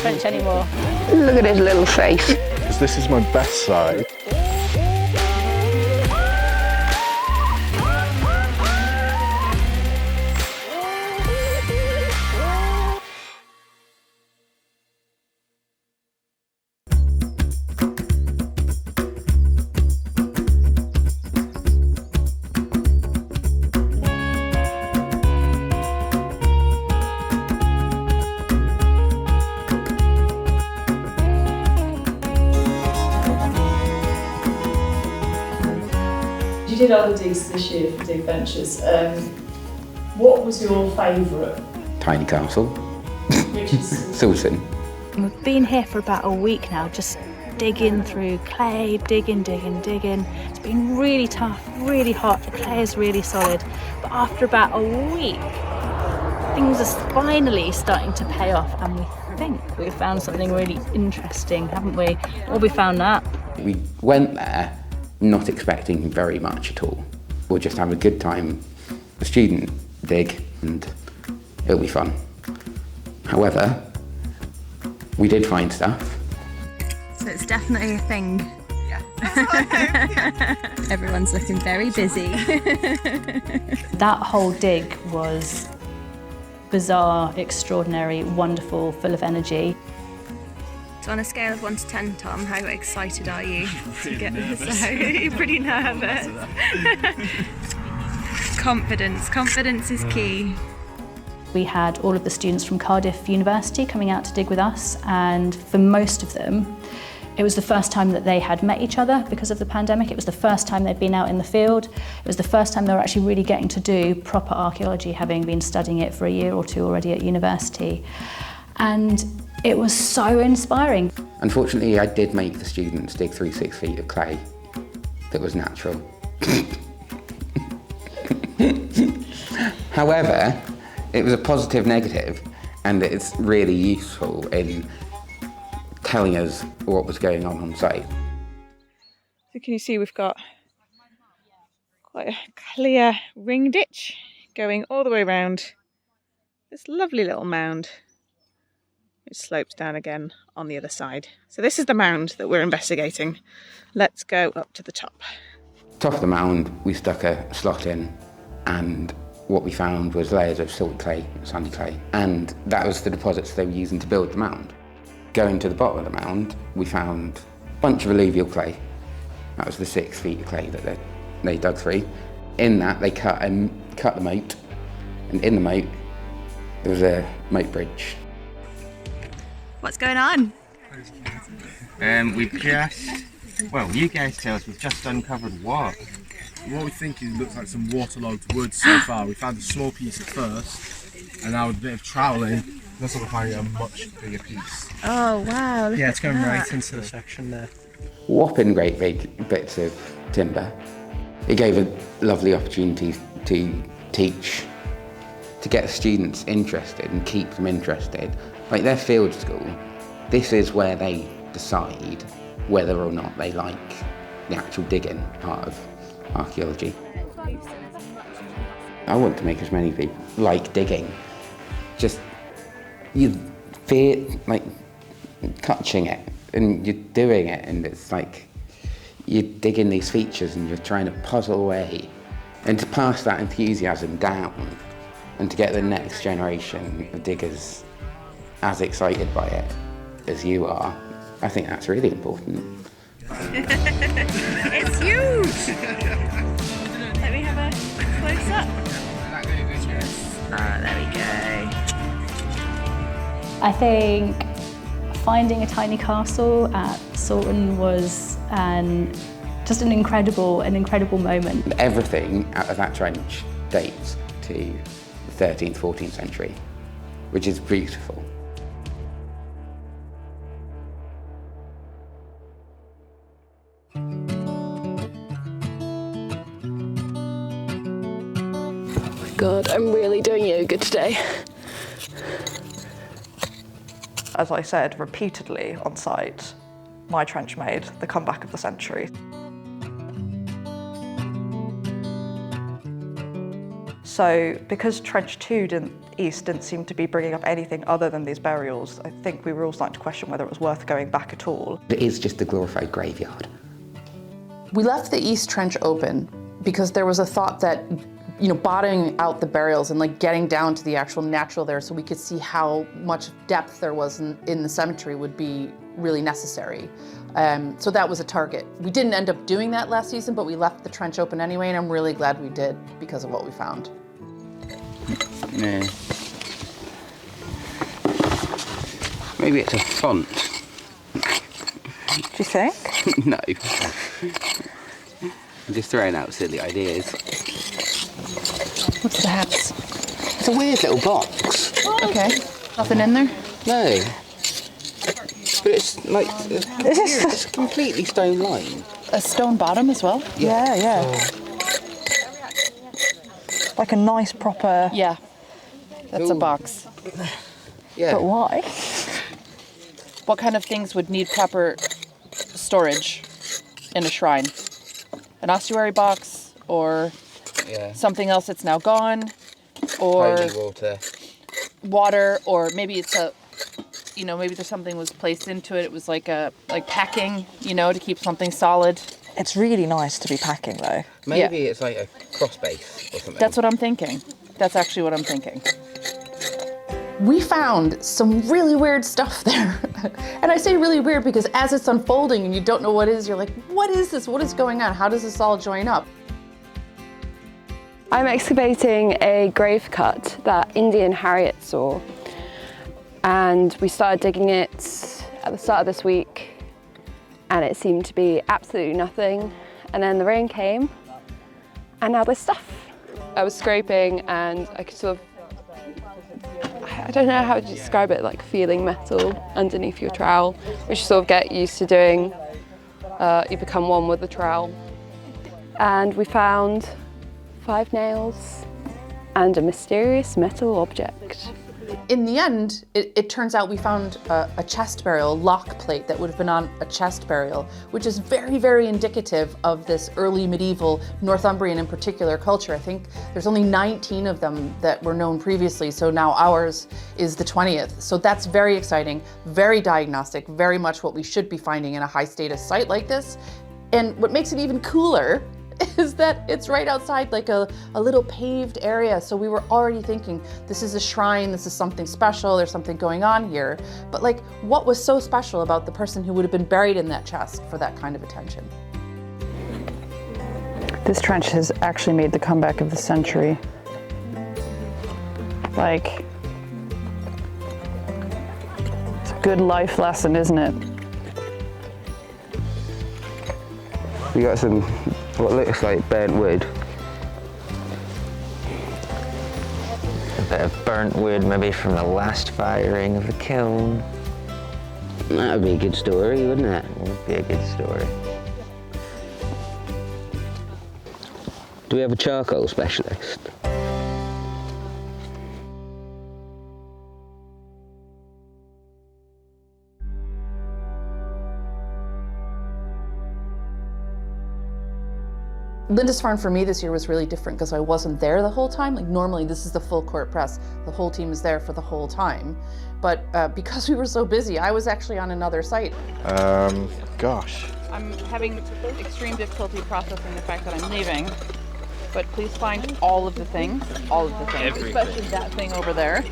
trench anymore. Look at his little face. Because this is my best side. You did other digs this year for Dig Ventures. What was your favourite? Tiny castle. Which is Soulton. We've been here for about a week now, just digging through clay, digging. It's been really tough, really hot, the clay is really solid. But after about a week, things are finally starting to pay off, and we think we've found something really interesting, haven't we? Well, we found that. We went there not expecting very much at all. We'll just have a good time, a student dig, and it'll be fun. However, we did find stuff. So it's definitely a thing. Yeah. Everyone's looking very busy. That whole dig was bizarre, extraordinary, wonderful, full of energy. So on a scale of 1 to 10, Tom, how excited are you to get this out? You're pretty nervous. Confidence is key. We had all of the students from Cardiff University coming out to dig with us, and for most of them, it was the first time that they had met each other because of the pandemic. It was the first time they'd been out in the field. It was the first time they were actually really getting to do proper archaeology, having been studying it for a year or two already at university. And it was so inspiring. Unfortunately, I did make the students dig through 6 feet of clay that was natural. However, it was a positive negative, and it's really useful in telling us what was going on site. So can you see we've got quite a clear ring ditch going all the way around this lovely little mound. It slopes down again on the other side. So this is the mound that we're investigating. Let's go up to the top. Top of the mound, we stuck a slot in, and what we found was layers of silt clay, sandy clay, and that was the deposits they were using to build the mound. Going to the bottom of the mound, we found a bunch of alluvial clay. That was the 6 feet of clay that they dug through. In that, they cut the moat, and in the moat, there was a moat bridge. What's going on? We've just, well, you guys tell us, we've just uncovered what? What we think is looks like some waterlogged wood so far. We found a small piece at first, and now with a bit of troweling, looks like we're finding a much bigger piece. Oh wow, look yeah, at it's going that. right into the section there. Whopping great big bits of timber. It gave a lovely opportunity to teach, to get students interested and keep them interested. Like their field school, this is where they decide whether or not they like the actual digging part of archaeology. I want to make as many people like digging. Just, you feel like touching it and you're doing it, and it's like you're digging these features and you're trying to puzzle away, and to pass that enthusiasm down and to get the next generation of diggers as excited by it as you are, I think that's really important. It's huge! Let me have a close up. Oh, there we go. I think finding a tiny castle at Soulton was just an incredible moment. Everything out of that trench dates to the 13th, 14th century, which is beautiful. God, I'm really doing yoga today. As I said repeatedly on site, my trench made the comeback of the century. So because Trench 2 didn't east didn't seem to be bringing up anything other than these burials, I think we were all starting to question whether it was worth going back at all. It is just a glorified graveyard. We left the East Trench open because there was a thought that, you know, bottoming out the burials and like getting down to the actual natural there so we could see how much depth there was in the cemetery would be really necessary. So that was a target. We didn't end up doing that last season, but we left the trench open anyway, and I'm really glad we did because of what we found. Yeah. Maybe it's a font. Do you think? No. I'm just throwing out silly ideas. What's the hats? It's a weird little box. Okay. Nothing in there? No. But it's like, it's completely stone lined. A stone bottom as well? Yeah. Like a nice proper... Yeah. That's a Ooh. box. Yeah. But why? What kind of things would need proper storage in a shrine? An ossuary box, or something else that's now gone, or Holy water, or maybe it's a, you know, maybe there's something was placed into it. It was like packing, you know, to keep something solid. It's really nice to be packing though. Maybe it's like a cross base or something. That's what I'm thinking. That's actually what I'm thinking. We found some really weird stuff there. And I say really weird because as it's unfolding and you don't know what it is, you're like, what is this? What is going on? How does this all join up? I'm excavating a grave cut that Indian Harriet saw, and we started digging it at the start of this week, and it seemed to be absolutely nothing. And then the rain came, and now there's stuff. I was scraping and I could sort of, I don't know how to describe it, like feeling metal underneath your trowel, which you sort of get used to doing. You become one with the trowel. And we found 5 nails and a mysterious metal object. In the end, it turns out we found a chest burial, a lock plate that would have been on a chest burial, which is very, very indicative of this early medieval Northumbrian in particular culture. I think there's only 19 of them that were known previously, so now ours is the 20th. So that's very exciting, very diagnostic, very much what we should be finding in a high status site like this. And what makes it even cooler is that it's right outside like a little paved area. So we were already thinking, this is a shrine, this is something special, there's something going on here. But like, what was so special about the person who would have been buried in that chest for that kind of attention? This trench has actually made the comeback of the century. Like, it's a good life lesson, isn't it? We got some, what looks like burnt wood. A bit of burnt wood, maybe from the last firing of the kiln. That would be a good story, wouldn't it? It would be a good story. Do we have a charcoal specialist? Lindisfarne for me this year was really different because I wasn't there the whole time. Like normally this is the full court press. The whole team is there for the whole time. But because we were so busy, I was actually on another site. I'm having extreme difficulty processing the fact that I'm leaving. But please find all of the things, Everything. especially that thing over there.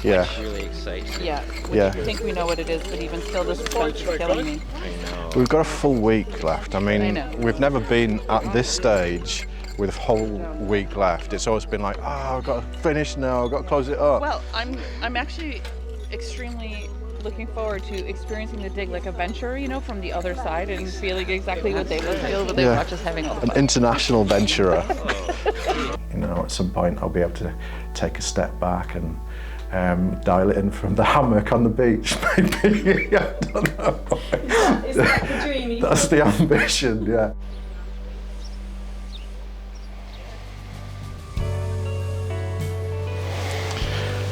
Yeah. Really exciting. Yeah, Yeah. I think we know what it is, but even still, this is killing me. We've got a full week left. I I mean, know. we've never been at this stage with a whole week left. It's always been like, oh, I've got to finish now, I've got to close it up. Well, I'm actually extremely looking forward to experiencing the dig like a venture, you know, from the other side and feeling exactly what they would feel, but they're not just having all the An fun. international venturer. You know, at some point I'll be able to take a step back and dial it in from the hammock on the beach, maybe. I don't know. Is that the dream? That's the ambition, yeah.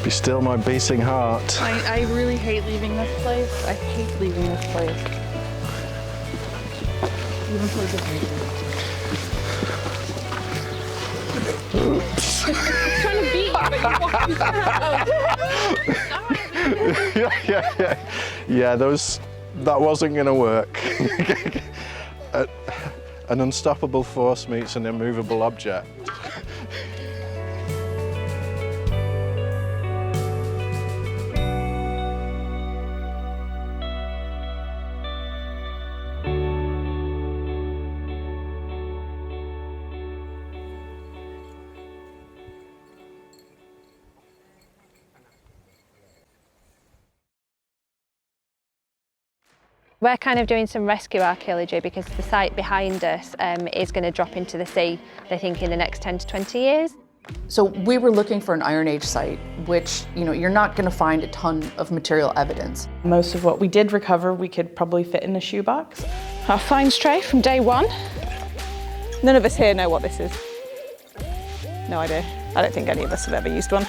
Be still my beating heart. I really hate leaving this place. I hate leaving this place. Even for this reason. Trying to beat you, but Yeah, that wasn't going to work. An unstoppable force meets an immovable object. We're kind of doing some rescue archaeology because the site behind us is going to drop into the sea, I think, in the next 10 to 20 years. So we were looking for an Iron Age site, which, you're not going to find a ton of material evidence. Most of what we did recover, we could probably fit in a shoebox. Our finds tray from day one. None of us here know what this is. No idea. I don't think any of us have ever used one.